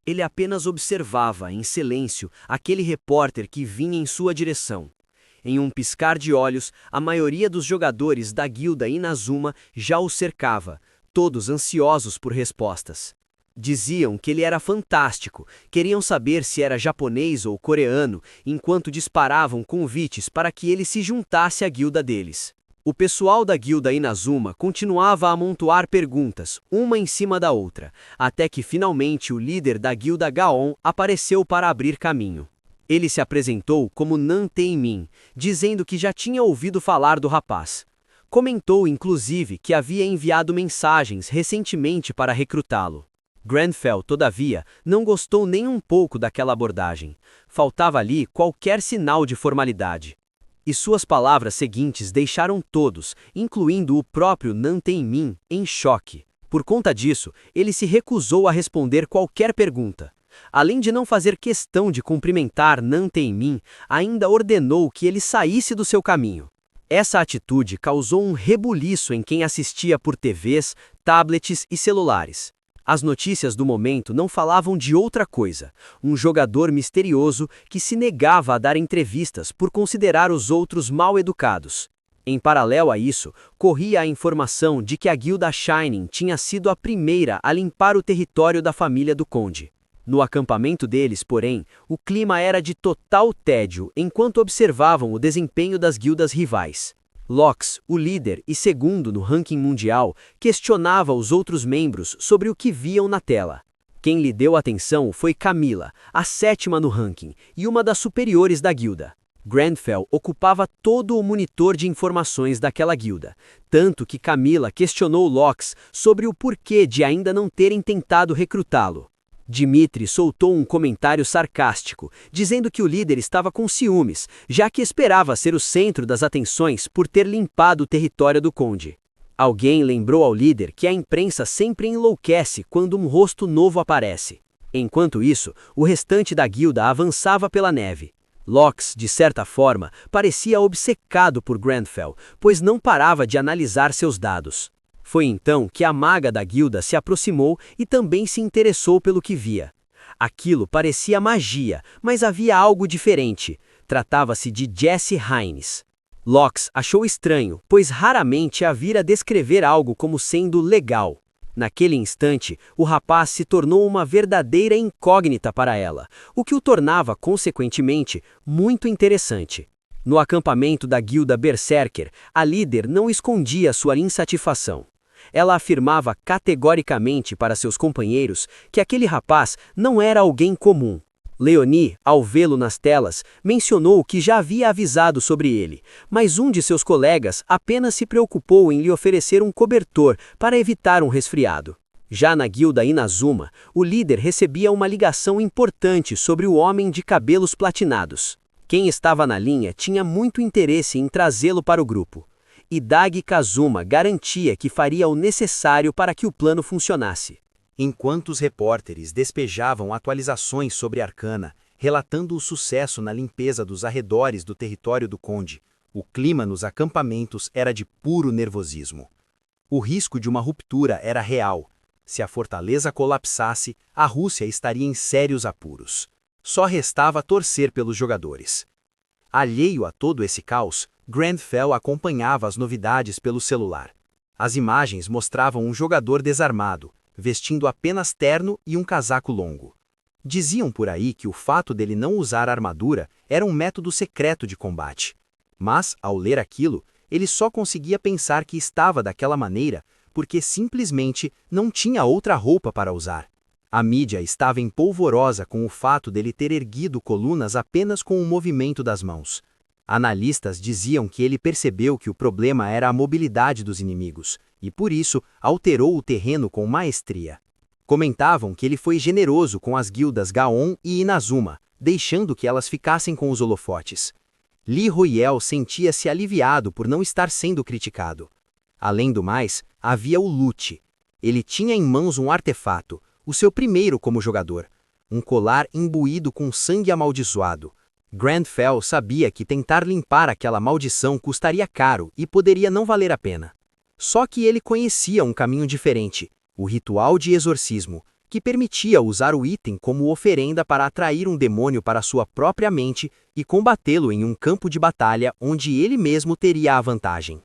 Ele apenas observava, em silêncio, aquele repórter que vinha em sua direção. Em um piscar de olhos, a maioria dos jogadores da guilda Inazuma já o cercava, todos ansiosos por respostas. Diziam que ele era fantástico, queriam saber se era japonês ou coreano, enquanto disparavam convites para que ele se juntasse à guilda deles. O pessoal da guilda Inazuma continuava a amontoar perguntas, uma em cima da outra, até que finalmente o líder da guilda Gaon apareceu para abrir caminho. Ele se apresentou como Nan Tei-min, dizendo que já tinha ouvido falar do rapaz. Comentou, inclusive, que havia enviado mensagens recentemente para recrutá-lo. Grenfell, todavia, não gostou nem um pouco daquela abordagem. Faltava ali qualquer sinal de formalidade. E suas palavras seguintes deixaram todos, incluindo o próprio Nan Tei-min, em choque. Por conta disso, ele se recusou a responder qualquer pergunta. Além de não fazer questão de cumprimentar Nan Tei-min, ainda ordenou que ele saísse do seu caminho. Essa atitude causou um rebuliço em quem assistia por TVs, tablets e celulares. As notícias do momento não falavam de outra coisa, um jogador misterioso que se negava a dar entrevistas por considerar os outros mal educados. Em paralelo a isso, corria a informação de que a guilda Shining tinha sido a primeira a limpar o território da família do conde. No acampamento deles, porém, o clima era de total tédio enquanto observavam o desempenho das guildas rivais. Lox, o líder e segundo no ranking mundial, questionava os outros membros sobre o que viam na tela. Quem lhe deu atenção foi Camila, a sétima no ranking e uma das superiores da guilda. Grenfell ocupava todo o monitor de informações daquela guilda, tanto que Camila questionou Lox sobre o porquê de ainda não terem tentado recrutá-lo. Dmitri soltou um comentário sarcástico, dizendo que o líder estava com ciúmes, já que esperava ser o centro das atenções por ter limpado o território do conde. Alguém lembrou ao líder que a imprensa sempre enlouquece quando um rosto novo aparece. Enquanto isso, o restante da guilda avançava pela neve. Lox, de certa forma, parecia obcecado por Grenfell, pois não parava de analisar seus dados. Foi então que a maga da guilda se aproximou e também se interessou pelo que via. Aquilo parecia magia, mas havia algo diferente. Tratava-se de Jesse Hines. Lox achou estranho, pois raramente a vira descrever algo como sendo legal. Naquele instante, o rapaz se tornou uma verdadeira incógnita para ela, o que o tornava, consequentemente, muito interessante. No acampamento da guilda Berserker, a líder não escondia sua insatisfação. Ela afirmava categoricamente para seus companheiros que aquele rapaz não era alguém comum. Leonie, ao vê-lo nas telas, mencionou que já havia avisado sobre ele, mas um de seus colegas apenas se preocupou em lhe oferecer um cobertor para evitar um resfriado. Já na guilda Inazuma, o líder recebia uma ligação importante sobre o homem de cabelos platinados. Quem estava na linha tinha muito interesse em trazê-lo para o grupo. Hidagi Kazuma garantia que faria o necessário para que o plano funcionasse. Enquanto os repórteres despejavam atualizações sobre Arcana, relatando o sucesso na limpeza dos arredores do território do conde, o clima nos acampamentos era de puro nervosismo. O risco de uma ruptura era real. Se a fortaleza colapsasse, a Rússia estaria em sérios apuros. Só restava torcer pelos jogadores. Alheio a todo esse caos, Grenfell acompanhava as novidades pelo celular. As imagens mostravam um jogador desarmado, vestindo apenas terno e um casaco longo. Diziam por aí que o fato dele não usar armadura era um método secreto de combate. Mas, ao ler aquilo, ele só conseguia pensar que estava daquela maneira porque simplesmente não tinha outra roupa para usar. A mídia estava empolvorosa com o fato dele ter erguido colunas apenas com o movimento das mãos. Analistas diziam que ele percebeu que o problema era a mobilidade dos inimigos, e por isso alterou o terreno com maestria. Comentavam que ele foi generoso com as guildas Gaon e Inazuma, deixando que elas ficassem com os holofotes. Li Royel sentia-se aliviado por não estar sendo criticado. Além do mais, havia o Lute. Ele tinha em mãos um artefato, o seu primeiro como jogador, um colar imbuído com sangue amaldiçoado. Grenfell sabia que tentar limpar aquela maldição custaria caro e poderia não valer a pena. Só que ele conhecia um caminho diferente, o ritual de exorcismo, que permitia usar o item como oferenda para atrair um demônio para sua própria mente e combatê-lo em um campo de batalha onde ele mesmo teria a vantagem.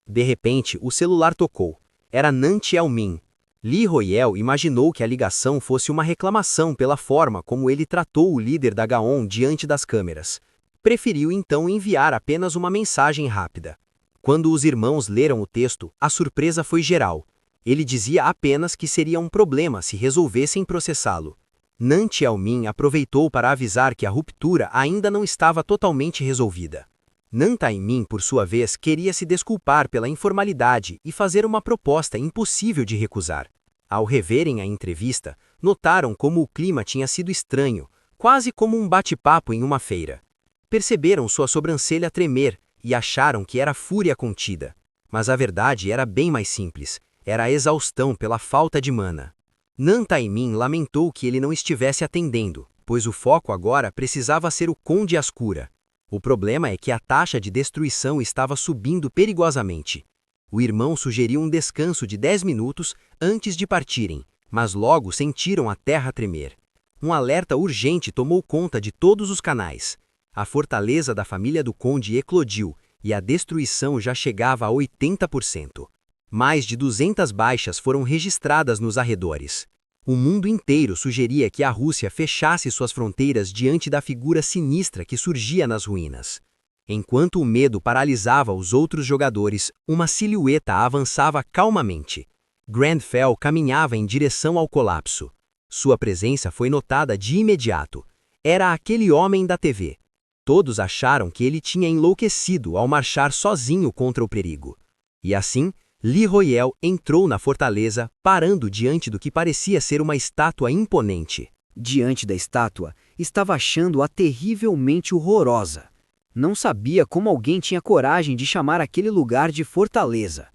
De repente, o celular tocou. Era Nan Xiaomin. Li Royale imaginou que a ligação fosse uma reclamação pela forma como ele tratou o líder da Gaon diante das câmeras. Preferiu então enviar apenas uma mensagem rápida. Quando os irmãos leram o texto, a surpresa foi geral. Ele dizia apenas que seria um problema se resolvessem processá-lo. Nan Xiaomin aproveitou para avisar que a ruptura ainda não estava totalmente resolvida. Nan Taimin, por sua vez, queria se desculpar pela informalidade e fazer uma proposta impossível de recusar. Ao reverem a entrevista, notaram como o clima tinha sido estranho, quase como um bate-papo em uma feira. Perceberam sua sobrancelha tremer e acharam que era fúria contida. Mas a verdade era bem mais simples. Era a exaustão pela falta de mana. Nan Taimin lamentou que ele não estivesse atendendo, pois o foco agora precisava ser o Conde Ascura. O problema é que a taxa de destruição estava subindo perigosamente. O irmão sugeriu um descanso de 10 minutos antes de partirem, mas logo sentiram a terra tremer. Um alerta urgente tomou conta de todos os canais. A fortaleza da família do Conde eclodiu e a destruição já chegava a 80%. Mais de 200 baixas foram registradas nos arredores. O mundo inteiro sugeria que a Rússia fechasse suas fronteiras diante da figura sinistra que surgia nas ruínas. Enquanto o medo paralisava os outros jogadores, uma silhueta avançava calmamente. Grandfell caminhava em direção ao colapso. Sua presença foi notada de imediato. Era aquele homem da TV. Todos acharam que ele tinha enlouquecido ao marchar sozinho contra o perigo. E assim, Li Royale entrou na fortaleza, parando diante do que parecia ser uma estátua imponente. Diante da estátua, estava achando-a terrivelmente horrorosa. Não sabia como alguém tinha coragem de chamar aquele lugar de fortaleza.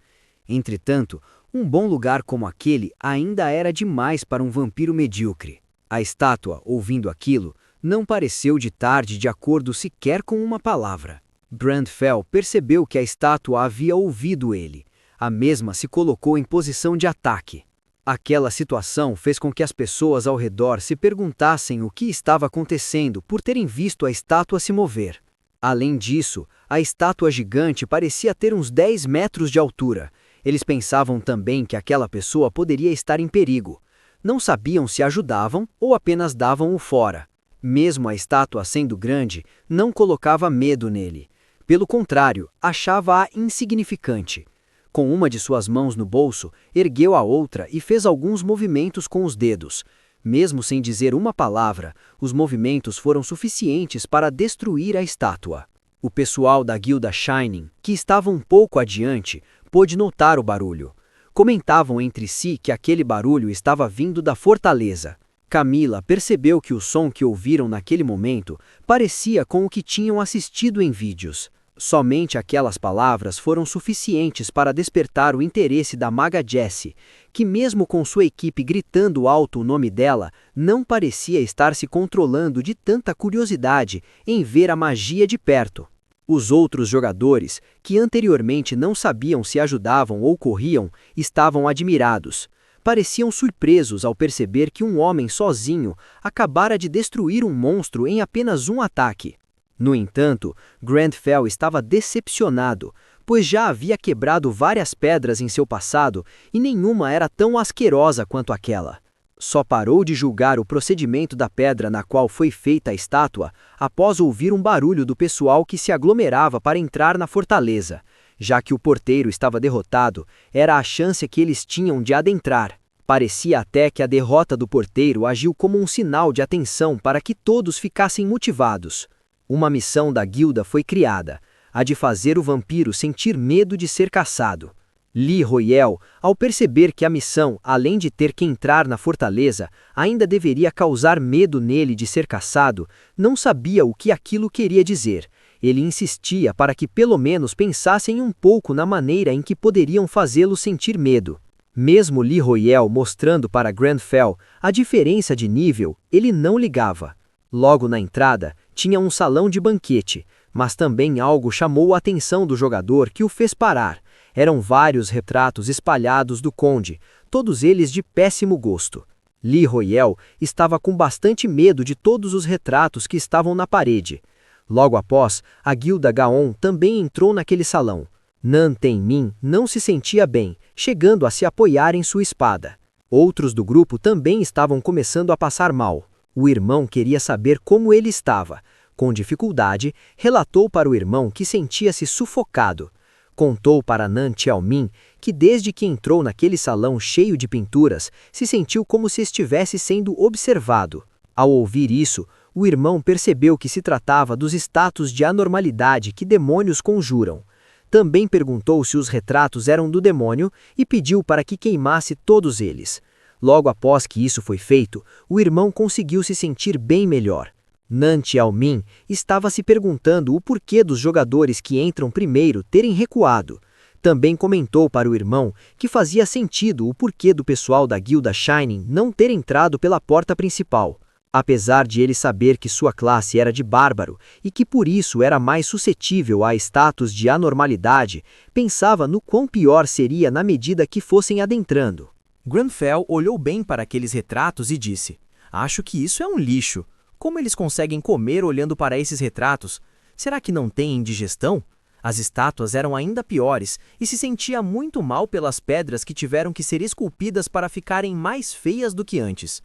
Entretanto, um bom lugar como aquele ainda era demais para um vampiro medíocre. A estátua, ouvindo aquilo, não pareceu ditar de acordo sequer com uma palavra. Grandfell percebeu que a estátua havia ouvido ele. A mesma se colocou em posição de ataque. Aquela situação fez com que as pessoas ao redor se perguntassem o que estava acontecendo por terem visto a estátua se mover. Além disso, a estátua gigante parecia ter uns 10 metros de altura. Eles pensavam também que aquela pessoa poderia estar em perigo. Não sabiam se ajudavam ou apenas davam o fora. Mesmo a estátua sendo grande, não colocava medo nele. Pelo contrário, achava-a insignificante. Com uma de suas mãos no bolso, ergueu a outra e fez alguns movimentos com os dedos. Mesmo sem dizer uma palavra, os movimentos foram suficientes para destruir a estátua. O pessoal da guilda Shining, que estava um pouco adiante, pôde notar o barulho. Comentavam entre si que aquele barulho estava vindo da fortaleza. Camila percebeu que o som que ouviram naquele momento parecia com o que tinham assistido em vídeos. Somente aquelas palavras foram suficientes para despertar o interesse da maga Jessie, que mesmo com sua equipe gritando alto o nome dela, não parecia estar se controlando de tanta curiosidade em ver a magia de perto. Os outros jogadores, que anteriormente não sabiam se ajudavam ou corriam, estavam admirados. Pareciam surpresos ao perceber que um homem sozinho acabara de destruir um monstro em apenas um ataque. No entanto, Grandfell estava decepcionado, pois já havia quebrado várias pedras em seu passado e nenhuma era tão asquerosa quanto aquela. Só parou de julgar o procedimento da pedra na qual foi feita a estátua após ouvir um barulho do pessoal que se aglomerava para entrar na fortaleza. Já que o porteiro estava derrotado, era a chance que eles tinham de adentrar. Parecia até que a derrota do porteiro agiu como um sinal de atenção para que todos ficassem motivados. Uma missão da guilda foi criada, a de fazer o vampiro sentir medo de ser caçado. Li Royale, ao perceber que a missão, além de ter que entrar na fortaleza, ainda deveria causar medo nele de ser caçado, não sabia o que aquilo queria dizer. Ele insistia para que pelo menos pensassem um pouco na maneira em que poderiam fazê-lo sentir medo. Mesmo Li Royale mostrando para Grandfell a diferença de nível, ele não ligava. Logo na entrada, tinha um salão de banquete, mas também algo chamou a atenção do jogador que o fez parar. Eram vários retratos espalhados do conde, todos eles de péssimo gosto. Li Royel estava com bastante medo de todos os retratos que estavam na parede. Logo após, a guilda Gaon também entrou naquele salão. Nan Tenmin não se sentia bem, chegando a se apoiar em sua espada. Outros do grupo também estavam começando a passar mal. O irmão queria saber como ele estava. Com dificuldade, relatou para o irmão que sentia-se sufocado. Contou para Nan Xiaomin que desde que entrou naquele salão cheio de pinturas, se sentiu como se estivesse sendo observado. Ao ouvir isso, o irmão percebeu que se tratava dos status de anormalidade que demônios conjuram. Também perguntou se os retratos eram do demônio e pediu para que queimasse todos eles. Logo após que isso foi feito, o irmão conseguiu se sentir bem melhor. Nan Xiaomin estava se perguntando o porquê dos jogadores que entram primeiro terem recuado. Também comentou para o irmão que fazia sentido o porquê do pessoal da guilda Shining não ter entrado pela porta principal. Apesar de ele saber que sua classe era de bárbaro e que por isso era mais suscetível a status de anormalidade, pensava no quão pior seria na medida que fossem adentrando. Granfell olhou bem para aqueles retratos e disse: "Acho que isso é um lixo. Como eles conseguem comer olhando para esses retratos? Será que não têm indigestão?" As estátuas eram ainda piores e se sentia muito mal pelas pedras que tiveram que ser esculpidas para ficarem mais feias do que antes.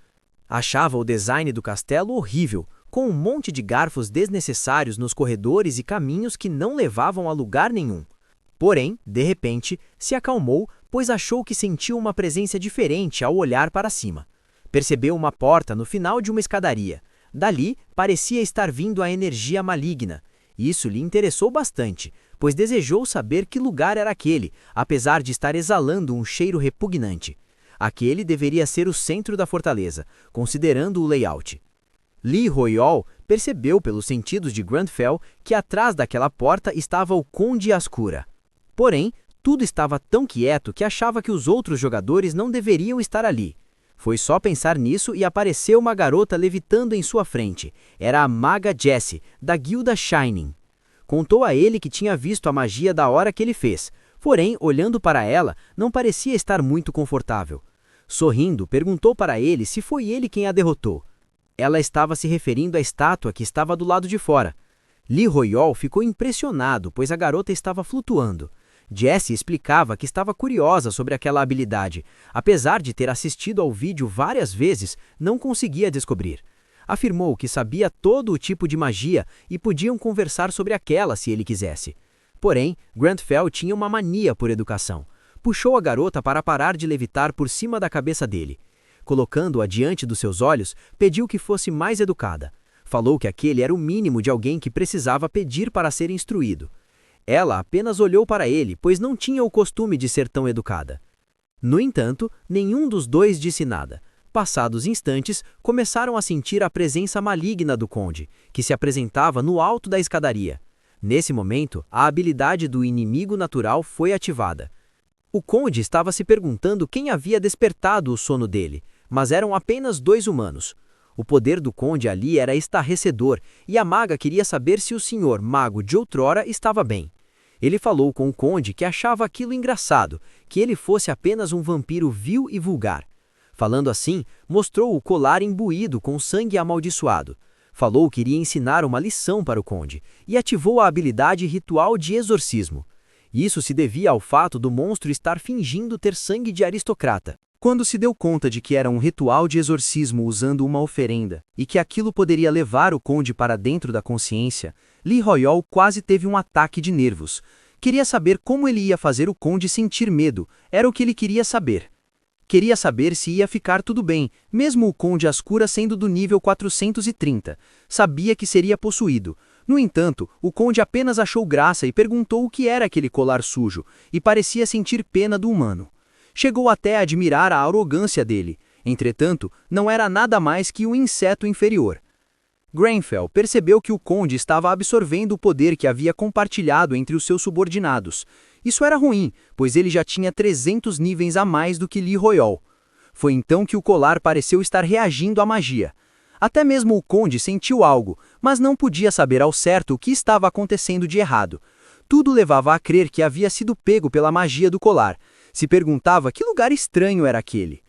Achava o design do castelo horrível, com um monte de garfos desnecessários nos corredores e caminhos que não levavam a lugar nenhum. Porém, de repente, se acalmou, pois achou que sentiu uma presença diferente ao olhar para cima. Percebeu uma porta no final de uma escadaria. Dali, parecia estar vindo a energia maligna. Isso lhe interessou bastante, pois desejou saber que lugar era aquele, apesar de estar exalando um cheiro repugnante. Aquele deveria ser o centro da fortaleza, considerando o layout. Li Royol percebeu pelos sentidos de Granfell que atrás daquela porta estava o Conde Ascura. Porém, tudo estava tão quieto que achava que os outros jogadores não deveriam estar ali. Foi só pensar nisso e apareceu uma garota levitando em sua frente. Era a maga Jessie, da guilda Shining. Contou a ele que tinha visto a magia da hora que ele fez, porém, olhando para ela, não parecia estar muito confortável. Sorrindo, perguntou para ele se foi ele quem a derrotou. Ela estava se referindo à estátua que estava do lado de fora. Li Royol ficou impressionado, pois a garota estava flutuando. Jessie explicava que estava curiosa sobre aquela habilidade. Apesar de ter assistido ao vídeo várias vezes, não conseguia descobrir. Afirmou que sabia todo o tipo de magia e podiam conversar sobre aquela se ele quisesse. Porém, Granfell tinha uma mania por educação. Puxou a garota para parar de levitar por cima da cabeça dele. Colocando-a diante dos seus olhos, pediu que fosse mais educada. Falou que aquele era o mínimo de alguém que precisava pedir para ser instruído. Ela apenas olhou para ele, pois não tinha o costume de ser tão educada. No entanto, nenhum dos dois disse nada. Passados instantes, começaram a sentir a presença maligna do conde, que se apresentava no alto da escadaria. Nesse momento, a habilidade do inimigo natural foi ativada. O conde estava se perguntando quem havia despertado o sono dele, mas eram apenas dois humanos. O poder do conde ali era estarrecedor, e a maga queria saber se o senhor mago de outrora estava bem. Ele falou com o conde que achava aquilo engraçado, que ele fosse apenas um vampiro vil e vulgar. Falando assim, mostrou o colar imbuído com sangue amaldiçoado. Falou que iria ensinar uma lição para o conde, e ativou a habilidade ritual de exorcismo. Isso se devia ao fato do monstro estar fingindo ter sangue de aristocrata. Quando se deu conta de que era um ritual de exorcismo usando uma oferenda, e que aquilo poderia levar o conde para dentro da consciência, Li Royol quase teve um ataque de nervos. Queria saber como ele ia fazer o conde sentir medo, era o que ele queria saber. Queria saber se ia ficar tudo bem, mesmo o conde Ascura sendo do nível 430. Sabia que seria possuído. No entanto, o conde apenas achou graça e perguntou o que era aquele colar sujo, e parecia sentir pena do humano. Chegou até a admirar a arrogância dele. Entretanto, não era nada mais que um inseto inferior. Granfell percebeu que o conde estava absorvendo o poder que havia compartilhado entre os seus subordinados. Isso era ruim, pois ele já tinha 300 níveis a mais do que Li Royol. Foi então que o colar pareceu estar reagindo à magia. Até mesmo o conde sentiu algo, mas não podia saber ao certo o que estava acontecendo de errado. Tudo levava a crer que havia sido pego pela magia do colar. Se perguntava que lugar estranho era aquele.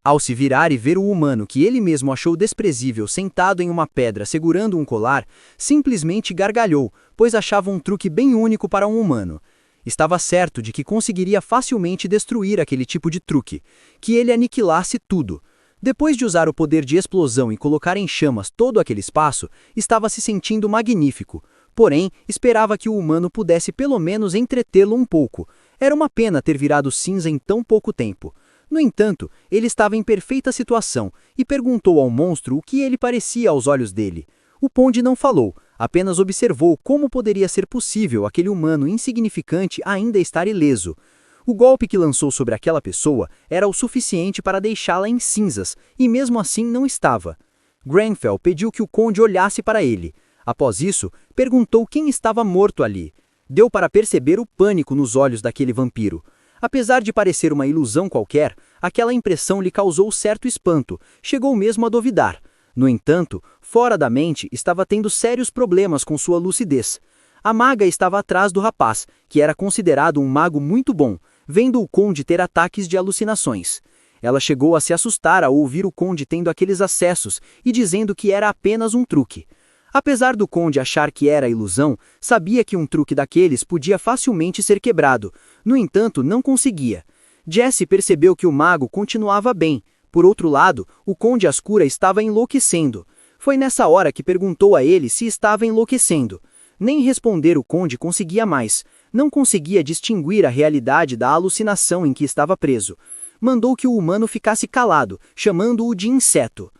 Ao se virar e ver o humano que ele mesmo achou desprezível sentado em uma pedra segurando um colar, simplesmente gargalhou, pois achava um truque bem único para um humano. Estava certo de que conseguiria facilmente destruir aquele tipo de truque, que ele aniquilasse tudo. Depois de usar o poder de explosão e colocar em chamas todo aquele espaço, estava se sentindo magnífico. Porém, esperava que o humano pudesse pelo menos entretê-lo um pouco. Era uma pena ter virado cinza em tão pouco tempo. No entanto, ele estava em perfeita situação e perguntou ao monstro o que ele parecia aos olhos dele. O Ponde não falou, apenas observou como poderia ser possível aquele humano insignificante ainda estar ileso. O golpe que lançou sobre aquela pessoa era o suficiente para deixá-la em cinzas, e mesmo assim não estava. Grenfell pediu que o Conde olhasse para ele. Após isso, perguntou quem estava morto ali. Deu para perceber o pânico nos olhos daquele vampiro. Apesar de parecer uma ilusão qualquer, aquela impressão lhe causou certo espanto, chegou mesmo a duvidar. No entanto, fora da mente, estava tendo sérios problemas com sua lucidez. A maga estava atrás do rapaz, que era considerado um mago muito bom, vendo o Conde ter ataques de alucinações. Ela chegou a se assustar ao ouvir o Conde tendo aqueles acessos e dizendo que era apenas um truque. Apesar do Conde achar que era ilusão, sabia que um truque daqueles podia facilmente ser quebrado. No entanto, não conseguia. Jesse percebeu que o mago continuava bem. Por outro lado, o Conde Ascura estava enlouquecendo. Foi nessa hora que perguntou a ele se estava enlouquecendo. Nem responder o Conde conseguia mais. Não conseguia distinguir a realidade da alucinação em que estava preso. Mandou que o humano ficasse calado, chamando-o de inseto.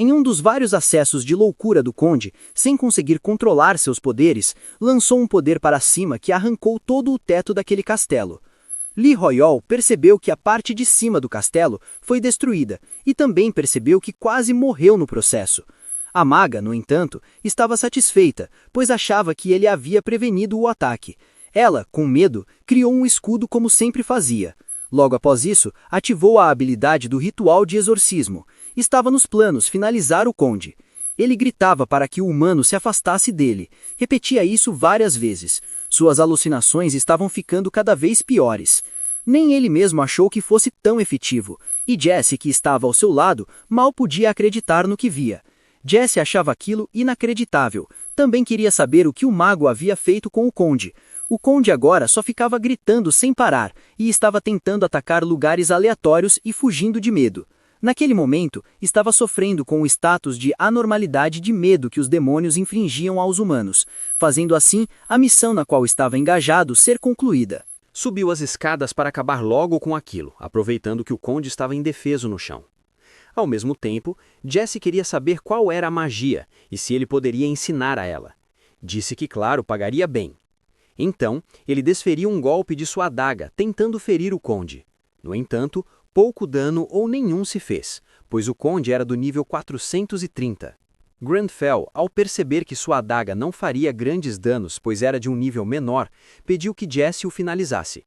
Em um dos vários acessos de loucura do Conde, sem conseguir controlar seus poderes, lançou um poder para cima que arrancou todo o teto daquele castelo. Lee Royal percebeu que a parte de cima do castelo foi destruída e também percebeu que quase morreu no processo. A maga, no entanto, estava satisfeita, pois achava que ele havia prevenido o ataque. Ela, com medo, criou um escudo como sempre fazia. Logo após isso, ativou a habilidade do ritual de exorcismo. Estava nos planos finalizar o Conde. Ele gritava para que o humano se afastasse dele. Repetia isso várias vezes. Suas alucinações estavam ficando cada vez piores. Nem ele mesmo achou que fosse tão efetivo, e Jesse, que estava ao seu lado, mal podia acreditar no que via. Jesse achava aquilo inacreditável. Também queria saber o que o mago havia feito com o Conde. O Conde agora só ficava gritando sem parar e estava tentando atacar lugares aleatórios e fugindo de medo. Naquele momento, estava sofrendo com o status de anormalidade de medo que os demônios infringiam aos humanos, fazendo assim a missão na qual estava engajado ser concluída. Subiu as escadas para acabar logo com aquilo, aproveitando que o Conde estava indefeso no chão. Ao mesmo tempo, Jesse queria saber qual era a magia e se ele poderia ensinar a ela. Disse que, claro, pagaria bem. Então, ele desferiu um golpe de sua adaga, tentando ferir o Conde. No entanto, pouco dano ou nenhum se fez, pois o Conde era do nível 430. Grenfell, ao perceber que sua adaga não faria grandes danos, pois era de um nível menor, pediu que Jesse o finalizasse.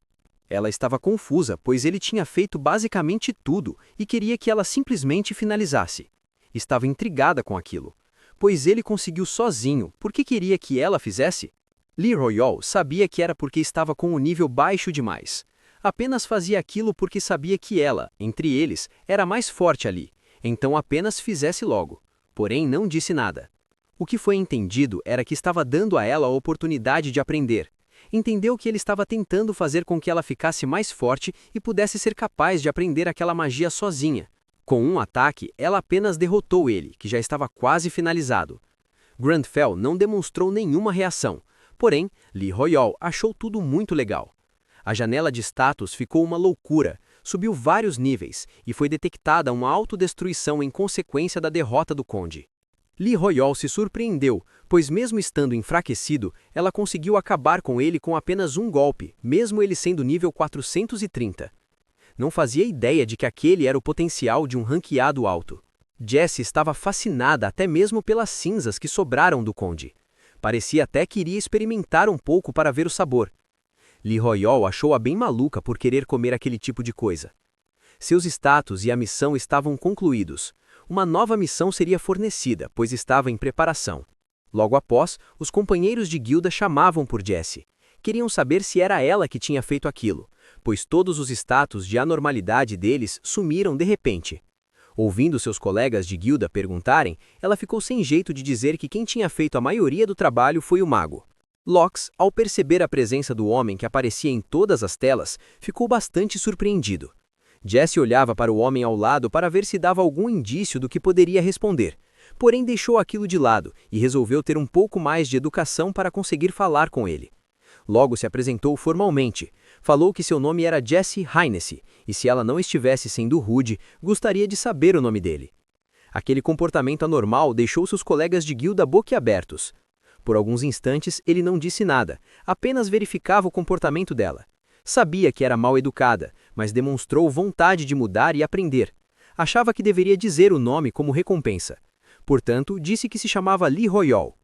Ela estava confusa, pois ele tinha feito basicamente tudo e queria que ela simplesmente finalizasse. Estava intrigada com aquilo. Pois ele conseguiu sozinho, por que queria que ela fizesse? Lee Royal sabia que era porque estava com o nível baixo demais. Apenas fazia aquilo porque sabia que ela, entre eles, era mais forte ali, então apenas fizesse logo. Porém, não disse nada. O que foi entendido era que estava dando a ela a oportunidade de aprender. Entendeu que ele estava tentando fazer com que ela ficasse mais forte e pudesse ser capaz de aprender aquela magia sozinha. Com um ataque, ela apenas derrotou ele, que já estava quase finalizado. Grenfell não demonstrou nenhuma reação. Porém, Lee Royal achou tudo muito legal. A janela de status ficou uma loucura, subiu vários níveis e foi detectada uma autodestruição em consequência da derrota do Conde. Lee Royal se surpreendeu, pois mesmo estando enfraquecido, ela conseguiu acabar com ele com apenas um golpe, mesmo ele sendo nível 430. Não fazia ideia de que aquele era o potencial de um ranqueado alto. Jessie estava fascinada até mesmo pelas cinzas que sobraram do Conde. Parecia até que iria experimentar um pouco para ver o sabor. Lee Royal achou-a bem maluca por querer comer aquele tipo de coisa. Seus status e a missão estavam concluídos. Uma nova missão seria fornecida, pois estava em preparação. Logo após, os companheiros de guilda chamavam por Jessie. Queriam saber se era ela que tinha feito aquilo, pois todos os status de anormalidade deles sumiram de repente. Ouvindo seus colegas de guilda perguntarem, ela ficou sem jeito de dizer que quem tinha feito a maioria do trabalho foi o mago. Lox, ao perceber a presença do homem que aparecia em todas as telas, ficou bastante surpreendido. Jesse olhava para o homem ao lado para ver se dava algum indício do que poderia responder, porém deixou aquilo de lado e resolveu ter um pouco mais de educação para conseguir falar com ele. Logo se apresentou formalmente, falou que seu nome era Jesse Heinesse, e se ela não estivesse sendo rude, gostaria de saber o nome dele. Aquele comportamento anormal deixou seus colegas de guilda boquiabertos. Por alguns instantes ele não disse nada, apenas verificava o comportamento dela. Sabia que era mal educada, mas demonstrou vontade de mudar e aprender. Achava que deveria dizer o nome como recompensa. Portanto, disse que se chamava Lee Royol.